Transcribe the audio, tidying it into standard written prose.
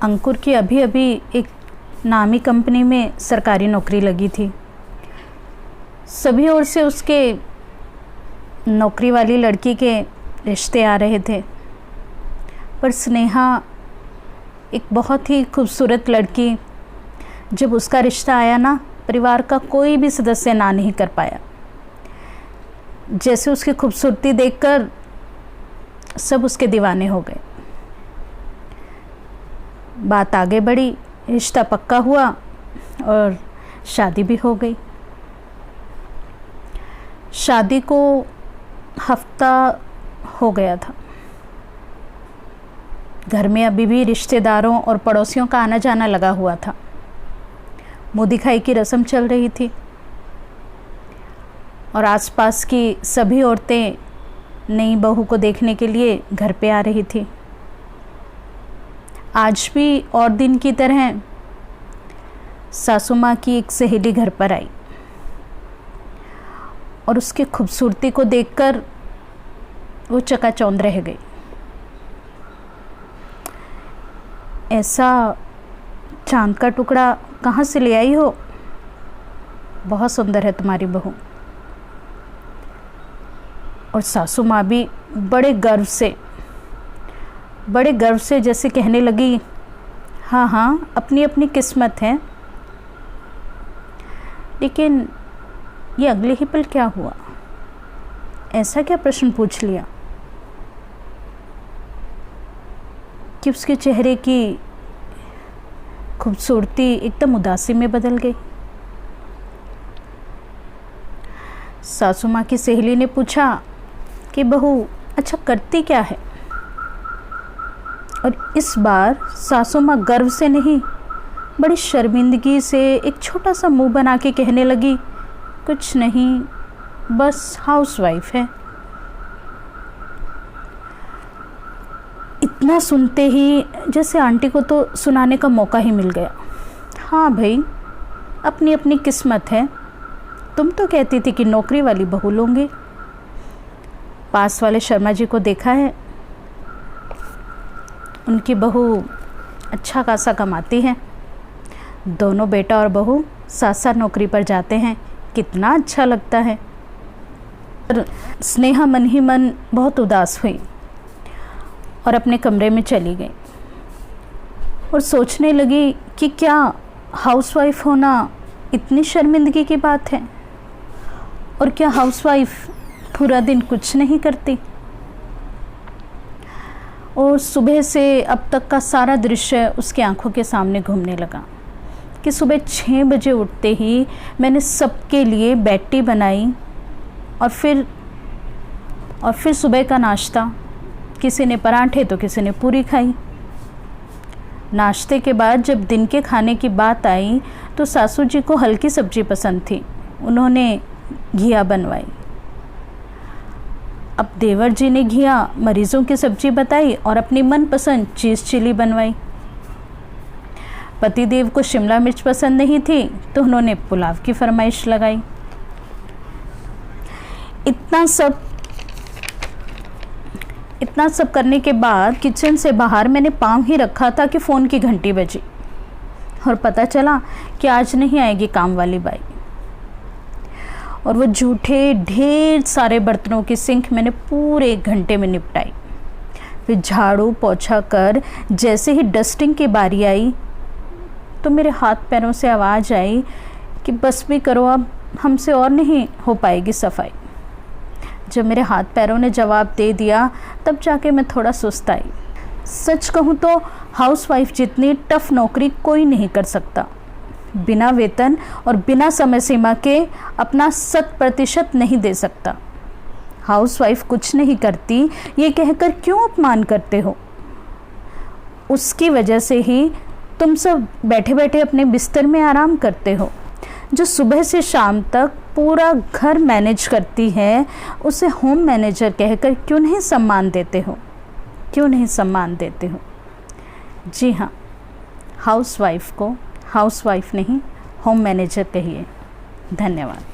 अंकुर की अभी अभी एक नामी कंपनी में सरकारी नौकरी लगी थी। सभी ओर से उसके नौकरी वाली लड़की के रिश्ते आ रहे थे, पर स्नेहा एक बहुत ही खूबसूरत लड़की, जब उसका रिश्ता आया ना, परिवार का कोई भी सदस्य ना नहीं कर पाया। जैसे उसकी खूबसूरती देखकर सब उसके दीवाने हो गए। बात आगे बढ़ी, रिश्ता पक्का हुआ और शादी भी हो गई। शादी को हफ्ता हो गया था। घर में अभी भी रिश्तेदारों और पड़ोसियों का आना जाना लगा हुआ था। मुँह दिखाई की रस्म चल रही थी और आसपास की सभी औरतें नई बहू को देखने के लिए घर पे आ रही थी। आज भी और दिन की तरह सासू माँ की एक सहेली घर पर आई और उसकी खूबसूरती को देखकर वो चकाचौंध रह गई। ऐसा चांद का टुकड़ा कहाँ से ले आई हो? बहुत सुंदर है तुम्हारी बहू। और सासू माँ भी बड़े गर्व से जैसे कहने लगी, हाँ हाँ, अपनी अपनी किस्मत है। लेकिन ये अगले ही पल क्या हुआ? ऐसा क्या प्रश्न पूछ लिया कि उसके चेहरे की खूबसूरती एकदम उदासी में बदल गई। सासू माँ की सहेली ने पूछा कि बहू अच्छा करती क्या है? और इस बार सासू माँ गर्व से नहीं, बड़ी शर्मिंदगी से एक छोटा सा मुंह बना के कहने लगी, कुछ नहीं, बस हाउसवाइफ है। इतना सुनते ही जैसे आंटी को तो सुनाने का मौका ही मिल गया। हाँ भाई, अपनी अपनी किस्मत है। तुम तो कहती थी कि नौकरी वाली बहू लूँगी। पास वाले शर्मा जी को देखा है, उनकी बहू अच्छा खासा कमाती है। दोनों बेटा और बहू साथ साथ नौकरी पर जाते हैं, कितना अच्छा लगता है। पर स्नेहा मन ही मन बहुत उदास हुई और अपने कमरे में चली गई और सोचने लगी कि क्या हाउसवाइफ होना इतनी शर्मिंदगी की बात है? और क्या हाउसवाइफ पूरा दिन कुछ नहीं करती? और सुबह से अब तक का सारा दृश्य उसकी आंखों के सामने घूमने लगा कि सुबह 6 बजे उठते ही मैंने सबके लिए बैटी बनाई और फिर सुबह का नाश्ता, किसी ने पराठे तो किसी ने पूरी खाई। नाश्ते के बाद जब दिन के खाने की बात आई तो सासू जी को हल्की सब्जी पसंद थी, उन्होंने घिया बनवाई। अब देवर जी ने घिया मरीज़ों की सब्जी बताई और अपनी मनपसंद चीज़ चिली बनवाई। पतिदेव को शिमला मिर्च पसंद नहीं थी तो उन्होंने पुलाव की फरमाइश लगाई। इतना सब करने के बाद किचन से बाहर मैंने पाँव ही रखा था कि फ़ोन की घंटी बजी और पता चला कि आज नहीं आएगी काम वाली बाई। और वो जूठे ढेर सारे बर्तनों की सिंक मैंने पूरे 1 घंटे में निपटाई। फिर झाड़ू पोछा कर जैसे ही डस्टिंग की बारी आई तो मेरे हाथ पैरों से आवाज़ आई कि बस भी करो, अब हमसे और नहीं हो पाएगी सफाई। जब मेरे हाथ पैरों ने जवाब दे दिया तब जाके मैं थोड़ा सुस्त आई। सच कहूँ तो हाउसवाइफ जितनी टफ नौकरी कोई नहीं कर सकता। बिना वेतन और बिना समय सीमा के अपना 100% नहीं दे सकता। हाउसवाइफ कुछ नहीं करती ये कहकर क्यों अपमान करते हो? उसकी वजह से ही तुम सब बैठे बैठे अपने बिस्तर में आराम करते हो। जो सुबह से शाम तक पूरा घर मैनेज करती है उसे होम मैनेजर कहकर क्यों नहीं सम्मान देते हो? क्यों नहीं सम्मान देते हो? जी हाँ, हाउसवाइफ को हाउसवाइफ नहीं, होम मैनेजर कहिए। धन्यवाद।